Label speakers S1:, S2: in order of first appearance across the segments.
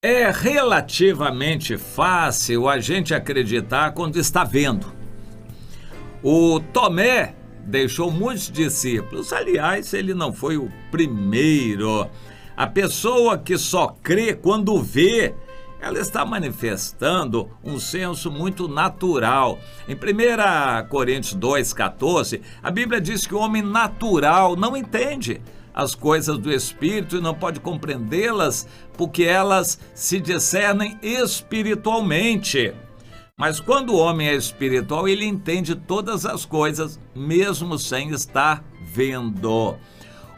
S1: É relativamente fácil a gente acreditar quando está vendo. O Tomé deixou muitos discípulos. Aliás, ele não foi o primeiro. A pessoa que só crê quando vê, ela está manifestando um senso muito natural. Em 1 Coríntios 2,14, a Bíblia diz que o homem natural não entende as coisas do Espírito e não pode compreendê-las porque elas se discernem espiritualmente. Mas quando o homem é espiritual, ele entende todas as coisas, mesmo sem estar vendo.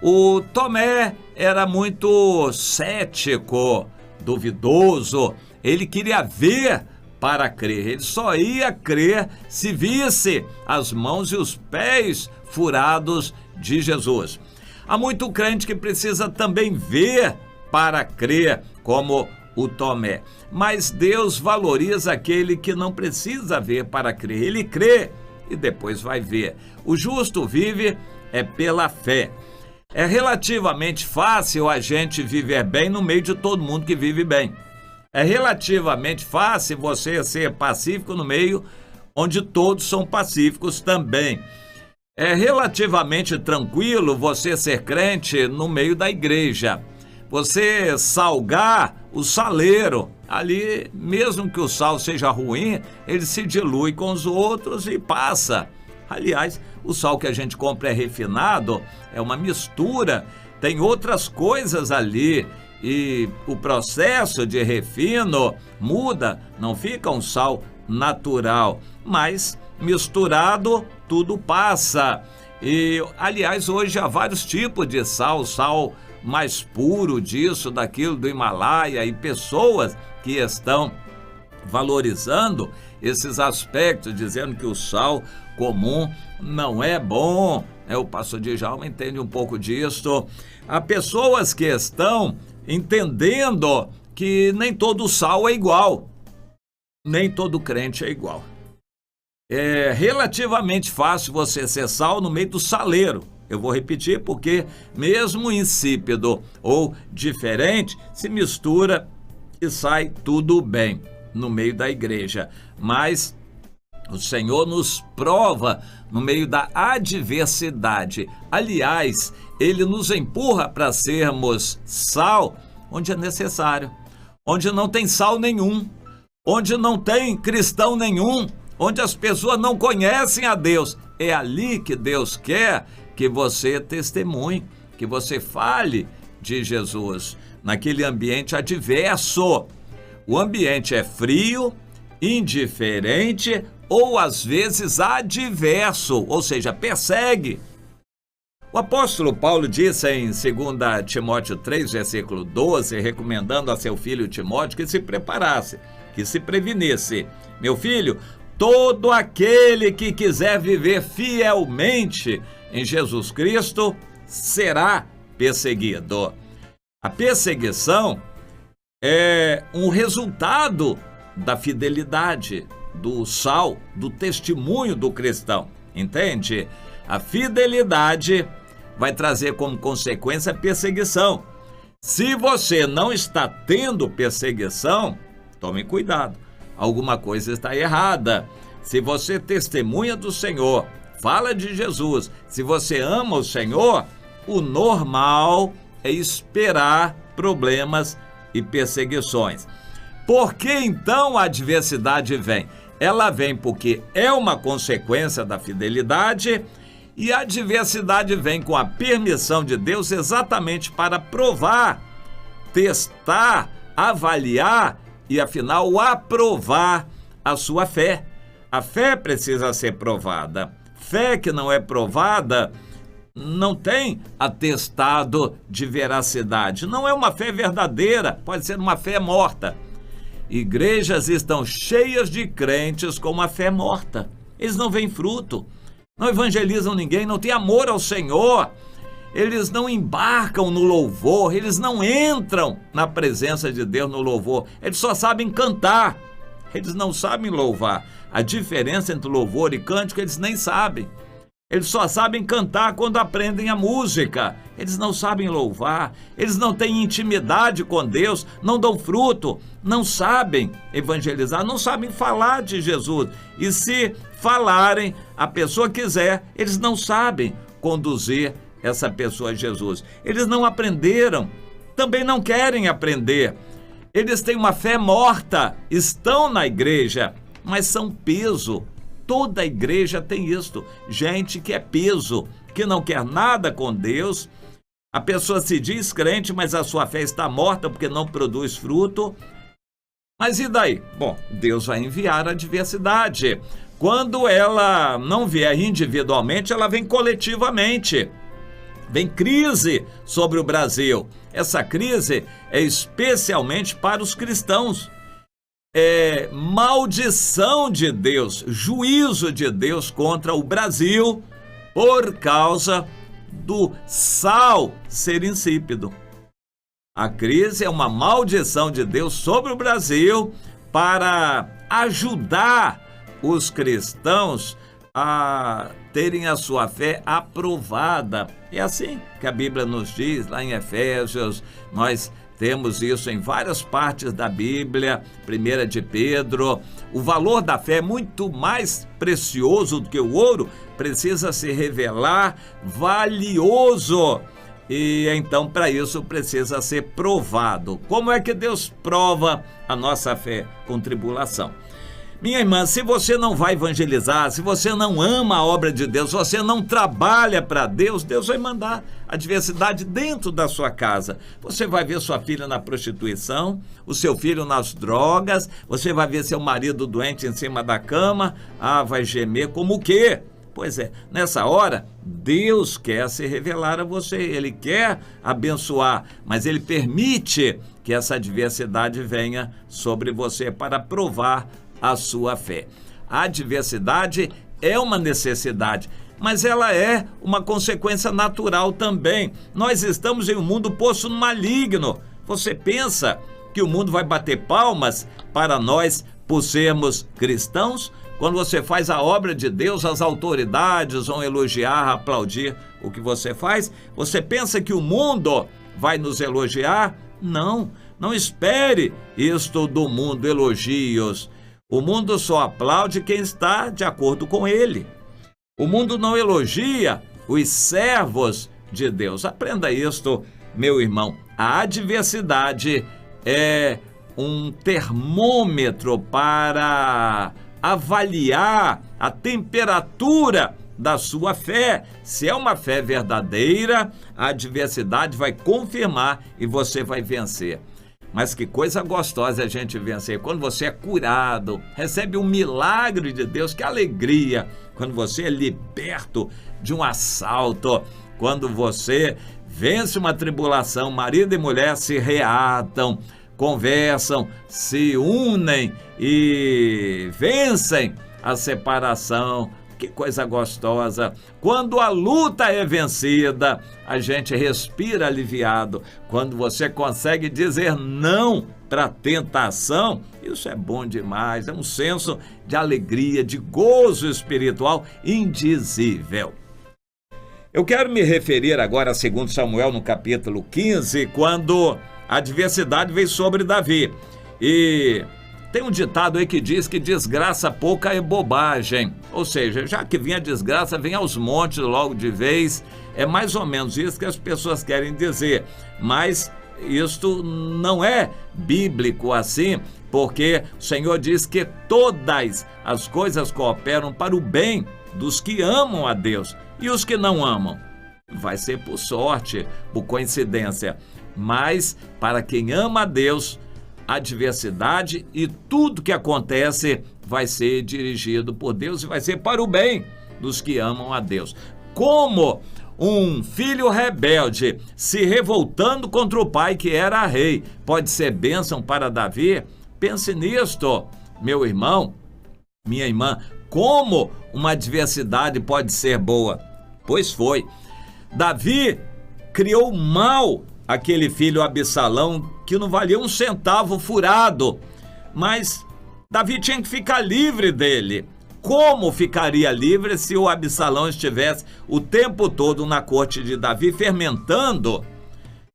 S1: O Tomé era muito cético, duvidoso, ele queria ver para crer, ele só ia crer se visse as mãos e os pés furados de Jesus. Há muito crente que precisa também ver para crer, como o Tomé. Mas Deus valoriza aquele que não precisa ver para crer. Ele crê e depois vai ver. O justo vive pela fé. É relativamente fácil a gente viver bem no meio de todo mundo que vive bem. É relativamente fácil você ser pacífico no meio onde todos são pacíficos também. É relativamente tranquilo você ser crente no meio da igreja. Você salgar o saleiro, ali, mesmo que o sal seja ruim, ele se dilui com os outros e passa. Aliás, o sal que a gente compra é refinado, é uma mistura, tem outras coisas ali e o processo de refino muda, não fica um sal natural, mas misturado tudo passa. E, aliás, hoje há vários tipos de sal mais puro disso, daquilo, do Himalaia, e pessoas que estão valorizando esses aspectos, dizendo que o sal comum não é bom. O pastor Djalma entende um pouco disso. Há pessoas que estão entendendo que nem todo sal é igual, nem todo crente é igual. É relativamente fácil você ser sal no meio do saleiro. Eu vou repetir porque mesmo insípido ou diferente, se mistura e sai tudo bem no meio da igreja. Mas o Senhor nos prova no meio da adversidade. Aliás, Ele nos empurra para sermos sal onde é necessário, onde não tem sal nenhum, onde não tem cristão nenhum, onde as pessoas não conhecem a Deus. É ali que Deus quer que você testemunhe, que você fale de Jesus, naquele ambiente adverso. O ambiente é frio, indiferente ou às vezes adverso, ou seja, persegue. O apóstolo Paulo disse em 2 Timóteo 3, versículo 12, recomendando a seu filho Timóteo que se preparasse, que se prevenisse. Meu filho, todo aquele que quiser viver fielmente em Jesus Cristo será perseguido. A perseguição é um resultado da fidelidade, do sal, do testemunho do cristão, entende? A fidelidade vai trazer como consequência a perseguição. Se você não está tendo perseguição, tome cuidado, alguma coisa está errada. Se você testemunha do Senhor, fala de Jesus, se você ama o Senhor, o normal é esperar problemas e perseguições. Por que então a adversidade vem? Ela vem porque é uma consequência da fidelidade e a adversidade vem com a permissão de Deus exatamente para provar, testar, avaliar e afinal aprovar a sua fé. A fé precisa ser provada. Fé que não é provada não tem atestado de veracidade. Não é uma fé verdadeira, pode ser uma fé morta. Igrejas estão cheias de crentes com uma fé morta. Eles não veem fruto, não evangelizam ninguém, não têm amor ao Senhor. Eles não embarcam no louvor, eles não entram na presença de Deus no louvor. Eles só sabem cantar, eles não sabem louvar. A diferença entre louvor e cântico eles nem sabem. Eles só sabem cantar quando aprendem a música. Eles não sabem louvar, eles não têm intimidade com Deus, não dão fruto, não sabem evangelizar, não sabem falar de Jesus. E se falarem, a pessoa quiser, eles não sabem conduzir essa pessoa a Jesus. Eles não aprenderam, também não querem aprender. Eles têm uma fé morta, estão na igreja, mas são peso. Toda a igreja tem isto, gente que é peso, que não quer nada com Deus. A pessoa se diz crente, mas a sua fé está morta porque não produz fruto. Mas e daí? Bom, Deus vai enviar a adversidade. Quando ela não vier individualmente, ela vem coletivamente. Vem crise sobre o Brasil. Essa crise é especialmente para os cristãos. É maldição de Deus, juízo de Deus contra o Brasil por causa do sal ser insípido. A crise é uma maldição de Deus sobre o Brasil para ajudar os cristãos a terem a sua fé aprovada. É assim que a Bíblia nos diz lá em Efésios. Nós temos isso em várias partes da Bíblia, 1 de Pedro. O valor da fé é muito mais precioso do que o ouro, precisa se revelar valioso. E então, para isso, precisa ser provado. Como é que Deus prova a nossa fé? Com tribulação. Minha irmã, se você não vai evangelizar, se você não ama a obra de Deus, se você não trabalha para Deus, Deus vai mandar adversidade dentro da sua casa. Você vai ver sua filha na prostituição, o seu filho nas drogas, você vai ver seu marido doente em cima da cama, vai gemer como o quê? Pois é, nessa hora, Deus quer se revelar a você, Ele quer abençoar, mas Ele permite que essa adversidade venha sobre você para provar a sua fé. A adversidade é uma necessidade, mas ela é uma consequência natural também. Nós estamos em um mundo posto no maligno. Você pensa que o mundo vai bater palmas para nós por sermos cristãos? Quando você faz a obra de Deus, as autoridades vão elogiar, aplaudir o que você faz? Você pensa que o mundo vai nos elogiar? Não, não espere isto do mundo, elogios. O mundo só aplaude quem está de acordo com ele. O mundo não elogia os servos de Deus. Aprenda isto, meu irmão. A adversidade é um termômetro para avaliar a temperatura da sua fé. Se é uma fé verdadeira, a adversidade vai confirmar e você vai vencer. Mas que coisa gostosa a gente vencer. Quando você é curado, recebe um milagre de Deus, que alegria. Quando você é liberto de um assalto, quando você vence uma tribulação, marido e mulher se reatam, conversam, se unem e vencem a separação. Que coisa gostosa. Quando a luta é vencida, a gente respira aliviado. Quando você consegue dizer não para a tentação, isso é bom demais. É um senso de alegria, de gozo espiritual indizível. Eu quero me referir agora a 2 Samuel, no capítulo 15, quando a adversidade veio sobre Davi. E tem um ditado aí que diz que desgraça pouca é bobagem. Ou seja, já que vinha a desgraça, vem aos montes logo de vez. É mais ou menos isso que as pessoas querem dizer. Mas isto não é bíblico assim, porque o Senhor diz que todas as coisas cooperam para o bem dos que amam a Deus. E os que não amam? Vai ser por sorte, por coincidência. Mas para quem ama a Deus, a adversidade e tudo que acontece vai ser dirigido por Deus e vai ser para o bem dos que amam a Deus. Como um filho rebelde se revoltando contra o pai que era rei pode ser bênção para Davi? Pense nisto, meu irmão, minha irmã. Como uma adversidade pode ser boa? Pois foi. Davi criou mal aquele filho Absalão, que não valia um centavo furado, mas Davi tinha que ficar livre dele. como ficaria livre se o Absalão estivesse o tempo todo na corte de Davi fermentando,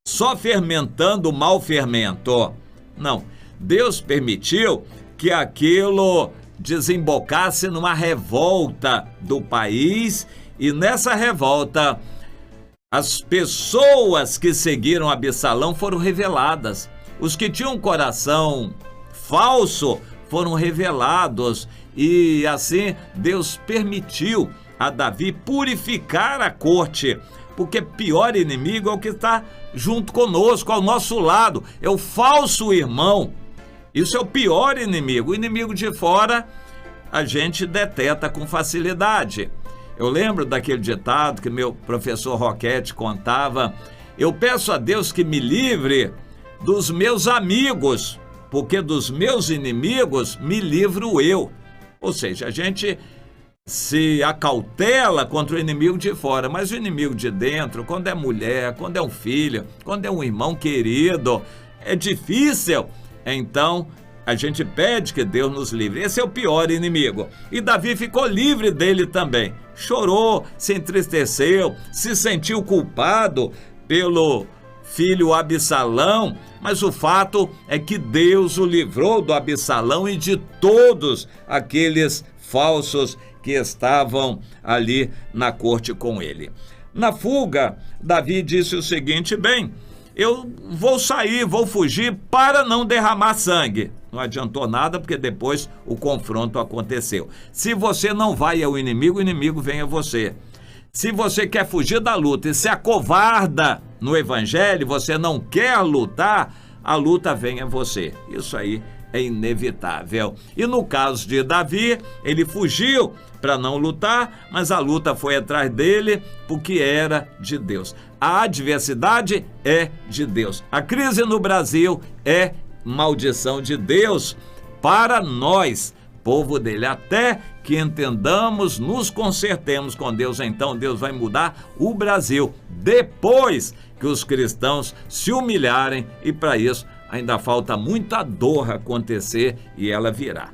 S1: só fermentando o mau fermento? Não, Deus permitiu que aquilo desembocasse numa revolta do país, e nessa revolta as pessoas que seguiram Absalão foram reveladas. Os que tinham um coração falso foram revelados, e assim Deus permitiu a Davi purificar a corte, porque pior inimigo é o que está junto conosco, ao nosso lado, é o falso irmão. Isso é o pior inimigo. O inimigo de fora a gente deteta com facilidade. Eu lembro daquele ditado que meu professor Roquete contava: eu peço a Deus que me livre dos meus amigos, porque dos meus inimigos me livro eu. Ou seja, a gente se acautela contra o inimigo de fora, mas o inimigo de dentro, quando é mulher, quando é um filho, quando é um irmão querido, é difícil. Então a gente pede que Deus nos livre. Esse é o pior inimigo. E Davi ficou livre dele também. Chorou, se entristeceu, se sentiu culpado pelo filho Absalão, mas o fato é que Deus o livrou do Absalão e de todos aqueles falsos que estavam ali na corte com ele. Na fuga, Davi disse o seguinte: bem, eu vou sair, vou fugir para não derramar sangue. Não adiantou nada, porque depois o confronto aconteceu. Se você não vai ao inimigo, o inimigo vem a você. Se você quer fugir da luta e se acovarda no evangelho, você não quer lutar, a luta vem a você. Isso aí é inevitável. E no caso de Davi, ele fugiu para não lutar, mas a luta foi atrás dele porque era de Deus. A adversidade é de Deus. A crise no Brasil é maldição de Deus para nós, povo dele, até que entendamos, nos consertemos com Deus. Então Deus vai mudar o Brasil depois que os cristãos se humilharem, e para isso ainda falta muita dor acontecer, e ela virá.